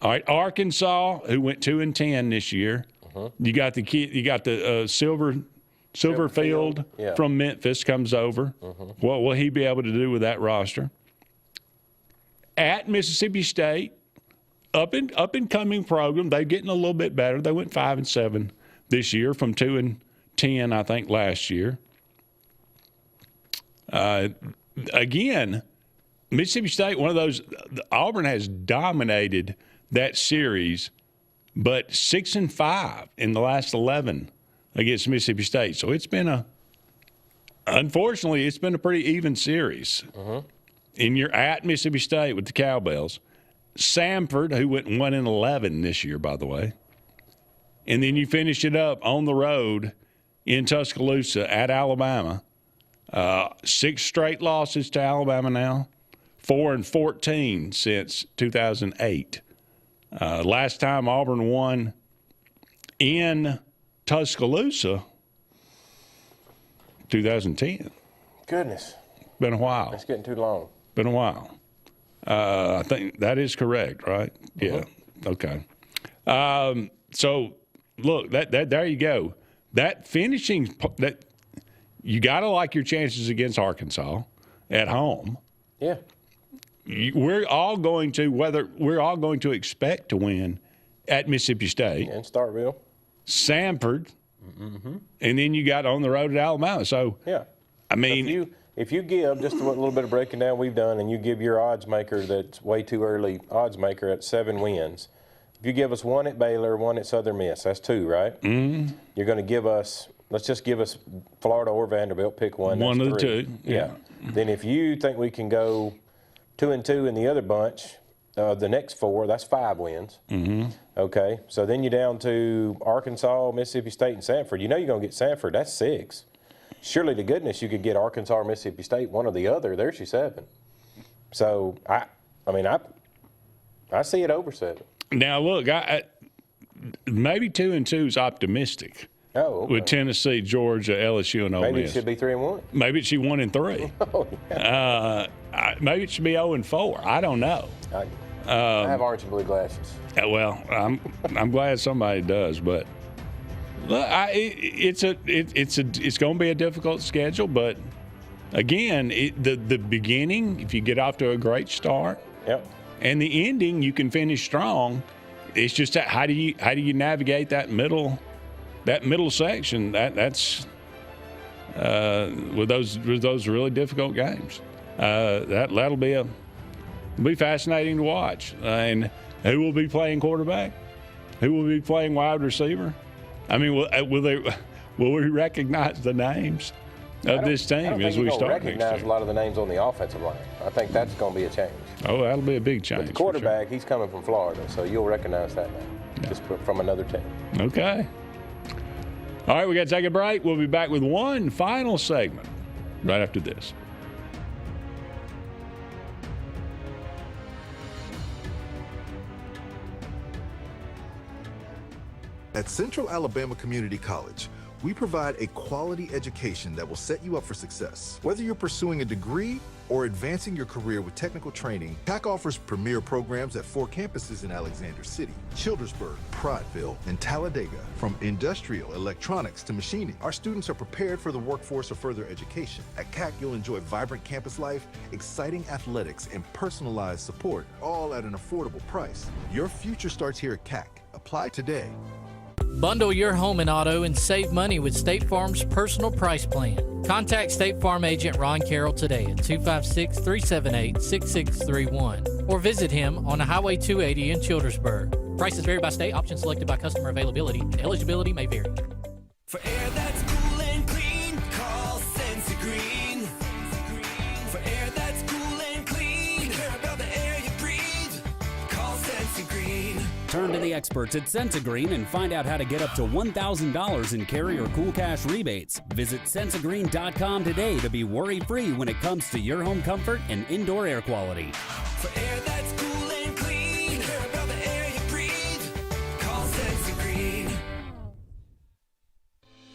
All right, Arkansas, who went 2-10 this year. You got the kid. You got the Silverfield from Memphis comes over. What will he be able to do with that roster? At Mississippi State, up and coming program. They're getting a little bit better. They went 5-7 this year from 2-10, I think, last year. Again, Mississippi State, one of those. Auburn has dominated that series, but 6-5 in the last 11 against Mississippi State. So unfortunately, it's been a pretty even series. And you're at Mississippi State with the Cowbells. Samford, who went 1-11 this year, by the way. And then you finish it up on the road in Tuscaloosa at Alabama. 6 straight losses to Alabama now. 4-14 since 2008. Last time Auburn won in Tuscaloosa, 2010. Goodness. Been a while. It's getting too long. Been a while. I think that is correct, right? Yeah. Okay. So, look, that there you go. That finishing that you got to like your chances against Arkansas at home. Yeah. We're all going to expect to win at Mississippi State and Starkville, Samford, and then you got on the road at Alabama. So yeah, I mean, if you give just a little bit of breaking down we've done, and you give your odds maker that's way too early odds maker at 7 wins. If you give us 1 at Baylor, 1 at Southern Miss, that's 2, right? Mm-hmm. You're going to give us. Let's just give us Florida or Vanderbilt. Pick one. One that's of 3. the 2. Yeah. Then if you think we can go 2-2 in the other bunch, the next 4, that's 5 wins. Mm-hmm. Okay, so then you're down to Arkansas, Mississippi State, and Samford. You know you're going to get Samford. That's 6. Surely to goodness you could get Arkansas or Mississippi State, one or the other. There's your 7. So, I see it over 7. Now, look, maybe 2-2 is optimistic. Oh, okay. With Tennessee, Georgia, LSU, and Ole Miss. Maybe it should be 3-1. Maybe it should be 1-3. Oh, yeah. Maybe it should be 0-4. I don't know. I have orange and blue glasses. Well, I'm glad somebody does, but look, it's going to be a difficult schedule. But again, the beginning, if you get off to a great start, and the ending, you can finish strong. It's just how do you navigate that middle section? That's with those really difficult games. That'll be fascinating to watch. And who will be playing quarterback? Who will be playing wide receiver? I mean, will we recognize the names? of this team as we start next recognize year. a lot of the names on the offensive line. I think that's going to be a change. Oh, that'll be a big change. But the quarterback, he's coming from Florida, so you'll recognize that now, just from another team. Okay. All right, we got to take a break. We'll be back with one final segment right after this. At Central Alabama Community College, we provide a quality education that will set you up for success. Whether you're pursuing a degree or advancing your career with technical training, TAC offers premier programs at 4 campuses in Alexander City, Childersburg, Prattville, and Talladega. From industrial, electronics to machining, our students are prepared for the workforce or further education. At CAC, you'll enjoy vibrant campus life, exciting athletics, and personalized support, all at an affordable price. Your future starts here at CAC. Apply today. Bundle your home and auto and save money with State Farm's personal price plan. Contact State Farm agent Ron Carroll today at 256-378-6631 or visit him on Highway 280 in Childersburg. Prices vary by state, options selected by customer availability, and eligibility may vary. For air that's cool and clean, call Senza Green. For air that's cool and clean, care about the air you breathe, call Senza Green. Turn to the experts at Sensagreen and find out how to get up to $1,000 in carry or cool cash rebates. Visit Sensagreen.com today to be worry-free when it comes to your home comfort and indoor air quality. For air that's cool and clean, care about the air you breathe, call Senza Green.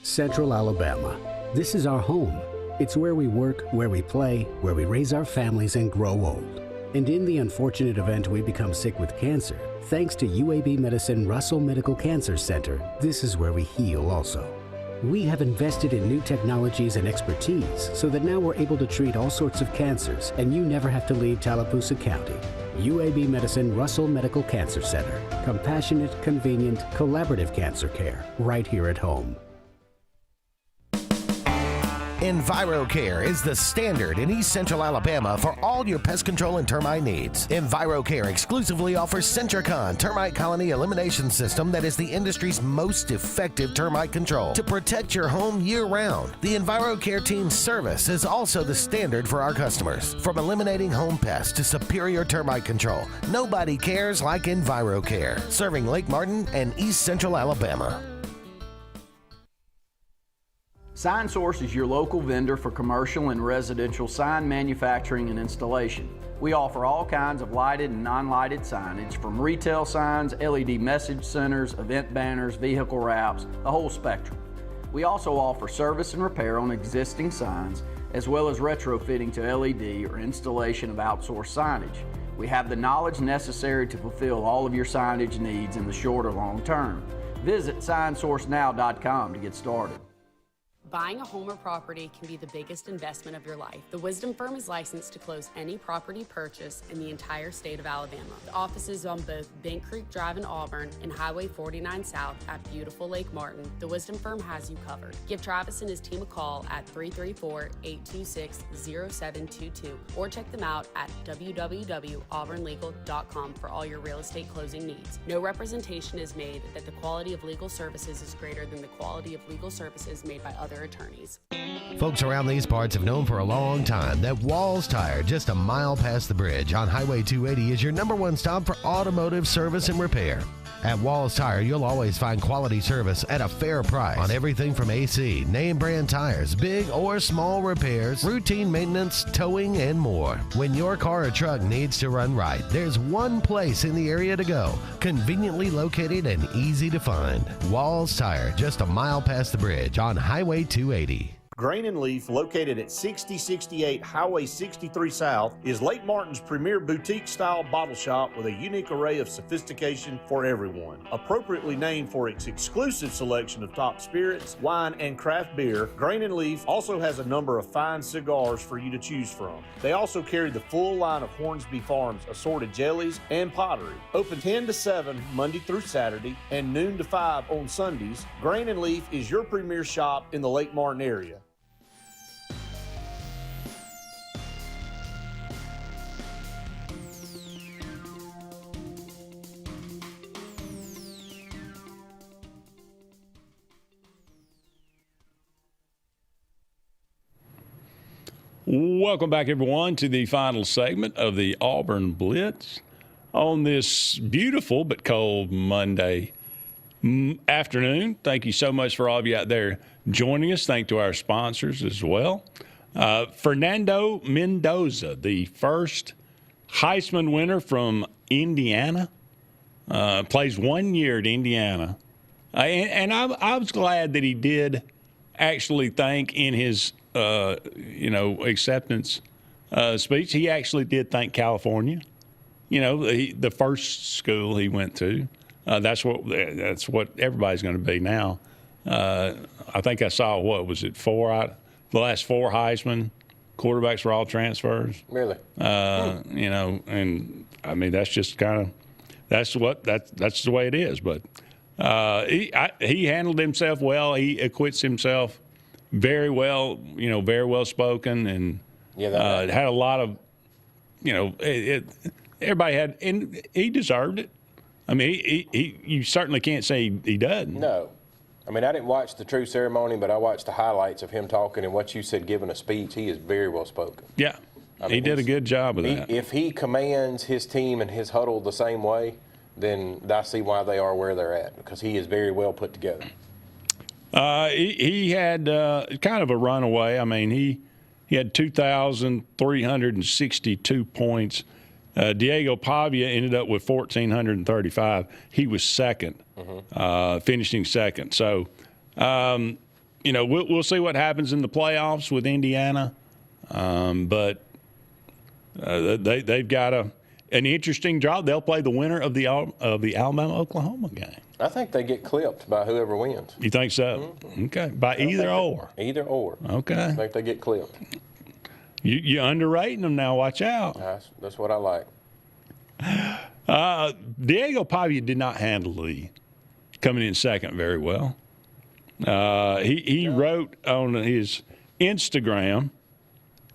Central Alabama. This is our home. It's where we work, where we play, where we raise our families and grow old. And in the unfortunate event we become sick with cancer, thanks to UAB Medicine Russell Medical Cancer Center, this is where we heal also. We have invested in new technologies and expertise so that now we're able to treat all sorts of cancers and you never have to leave Tallapoosa County. UAB Medicine Russell Medical Cancer Center. Compassionate, convenient, collaborative cancer care right here at home. EnviroCare is the standard in East Central Alabama for all your pest control and termite needs. EnviroCare exclusively offers Centricon termite colony elimination system that is the industry's most effective termite control to protect your home year-round. The EnviroCare team's service is also the standard for our customers. From eliminating home pests to superior termite control, nobody cares like EnviroCare. Serving Lake Martin and East Central Alabama. Sign Source is your local vendor for commercial and residential sign manufacturing and installation. We offer all kinds of lighted and non-lighted signage, from retail signs, LED message centers, event banners, vehicle wraps, the whole spectrum. We also offer service and repair on existing signs, as well as retrofitting to LED or installation of outsourced signage. We have the knowledge necessary to fulfill all of your signage needs in the short or long term. Visit signsourcenow.com to get started. Buying a home or property can be the biggest investment of your life. The Wisdom Firm is licensed to close any property purchase in the entire state of Alabama. The offices on both Bent Creek Drive in Auburn and Highway 49 South at beautiful Lake Martin. The Wisdom Firm has you covered. Give Travis and his team a call at 334-826-0722 or check them out at www.auburnlegal.com for all your real estate closing needs. No representation is made that the quality of legal services is greater than the quality of legal services made by other attorneys. Folks around these parts have known for a long time that Walls Tire, just a mile past the bridge on Highway 280, is your #1 stop for automotive service and repair. At Walls Tire, you'll always find quality service at a fair price on everything from AC, name brand tires, big or small repairs, routine maintenance, towing, and more. When your car or truck needs to run right, there's one place in the area to go, conveniently located and easy to find. Walls Tire, just a mile past the bridge on Highway 280. Grain and Leaf, located at 6068 Highway 63 South, is Lake Martin's premier boutique-style bottle shop with a unique array of sophistication for everyone. Appropriately named for its exclusive selection of top spirits, wine, and craft beer, Grain and Leaf also has a number of fine cigars for you to choose from. They also carry the full line of Hornsby Farms assorted jellies and pottery. Open 10 to 7 Monday through Saturday and noon to 5 on Sundays, Grain and Leaf is your premier shop in the Lake Martin area. Welcome back, everyone, to the final segment of the Auburn Blitz on this beautiful but cold Monday afternoon. Thank you so much for all of you out there joining us. Thank to our sponsors as well. Fernando Mendoza, the first Heisman winner from Indiana, plays 1 year at Indiana. And I was glad that he did actually thank in his, acceptance speech. He actually did thank California. The first school he went to. That's what everybody's going to be now. I think I saw, the last 4 Heisman quarterbacks were all transfers. Really? And I mean, that's just kind of, that's the way it is. But he handled himself well. He acquits himself very well, very well spoken, and had a lot of, everybody had, and he deserved it. I mean, you certainly can't say he doesn't. No. I mean, I didn't watch the true ceremony, but I watched the highlights of him talking, and what you said, giving a speech. He is very well spoken. Yeah. I mean, he did a good job of that. If he commands his team and his huddle the same way, then I see why they are where they're at, because he is very well put together. He had kind of a runaway. I mean, he had 2,362 points. Diego Pavia ended up with 1,435. He was second, finishing second. So, we'll see what happens in the playoffs with Indiana. But they've got an interesting draw. They'll play the winner of the Alabama-Oklahoma game. I think they get clipped by whoever wins. You think so? Mm-hmm. Okay. By either or? Either or. Okay. I think they get clipped. You're underrating them now. Watch out. That's what I like. Diego Pavia did not handle the coming in second very well. He wrote on his Instagram,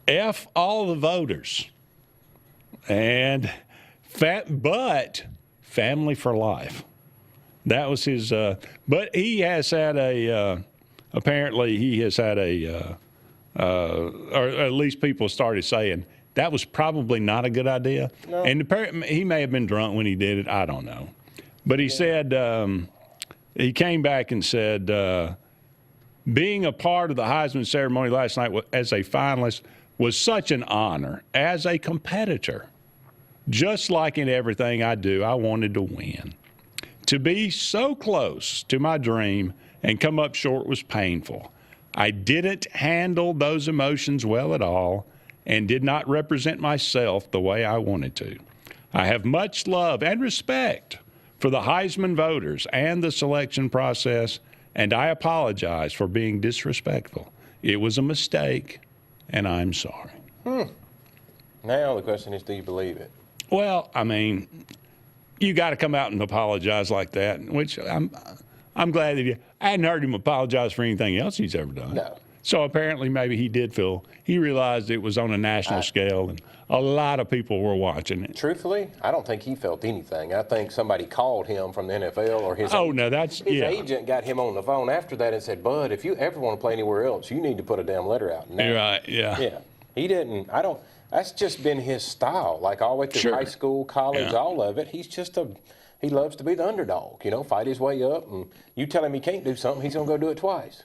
F all the voters. And but family for life. That was his but he has had apparently he has had or at least people started saying that was probably not a good idea. No. And he may have been drunk when he did it. I don't know. But he said, he came back and said, being a part of the Heisman ceremony last night as a finalist was such an honor. As a competitor, just like in everything I do, I wanted to win. To be so close to my dream and come up short was painful. I didn't handle those emotions well at all and did not represent myself the way I wanted to. I have much love and respect for the Heisman voters and the selection process, and I apologize for being disrespectful. It was a mistake, and I'm sorry. Now the question is, do you believe it? Well, I mean, you got to come out and apologize like that, which I'm glad that I hadn't heard him apologize for anything else he's ever done. No. So apparently maybe he realized it was on a national scale and a lot of people were watching it. Truthfully, I don't think he felt anything. I think somebody called him from the NFL or his agent got him on the phone after that and said, Bud, if you ever want to play anywhere else, you need to put a damn letter out now. You're right, yeah. Yeah. He didn't, that's just been his style, like all the way through high school, college, all of it. He's just he loves to be the underdog, fight his way up. And you tell him he can't do something, he's going to go do it twice.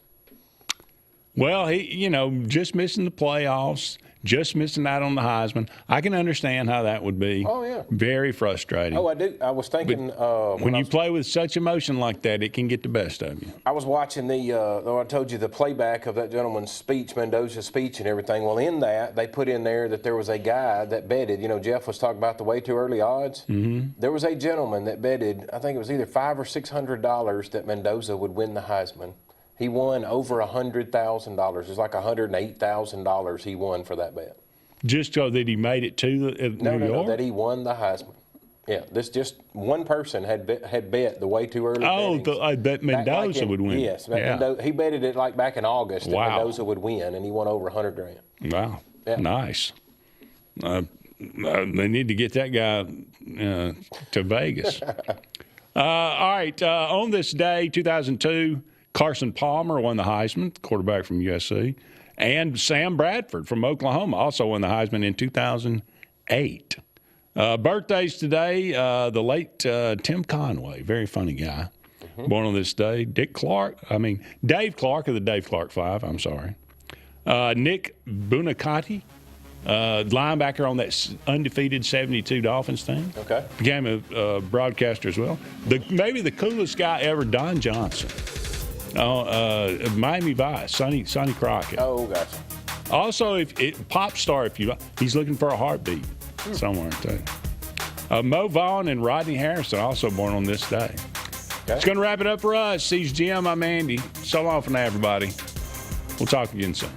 Well, he, just missing the playoffs, just missing out on the Heisman. I can understand how that would be. Oh, yeah. Very frustrating. Oh, I do. I was thinking. When you play with such emotion like that, it can get the best of you. I was watching I told you the playback of that gentleman's speech, Mendoza's speech and everything. Well, in that, they put in there that there was a guy that betted. Jeff was talking about the way too early odds. Mm-hmm. There was a gentleman that betted, I think it was either $500 or $600 that Mendoza would win the Heisman. He won over $100,000. It's like $108,000 he won for that bet. Just so that he made it to New York? No, that he won the Heisman. Yeah, this just one person had bet the way too early. Oh, I bet Mendoza would win. Yes, he betted it like back in August that Mendoza would win, and he won over $100,000. Wow, nice. They need to get that guy to Vegas. All right, on this day, 2002. Carson Palmer won the Heisman, quarterback from USC. And Sam Bradford from Oklahoma also won the Heisman in 2008. Birthdays today, the late Tim Conway, very funny guy, born on this day. Dave Clark of the Dave Clark Five, I'm sorry. Nick Buonacati, linebacker on that undefeated 72 Dolphins team. Okay. Became a broadcaster as well. Maybe the coolest guy ever, Don Johnson. Miami Vice, Sonny Crockett. Oh, gotcha. Also, pop star, he's looking for a heartbeat somewhere too. Mo Vaughn and Rodney Harrison also born on this day. Okay. It's going to wrap it up for us. He's Jim. I'm Andy. So long for now, everybody. We'll talk again soon.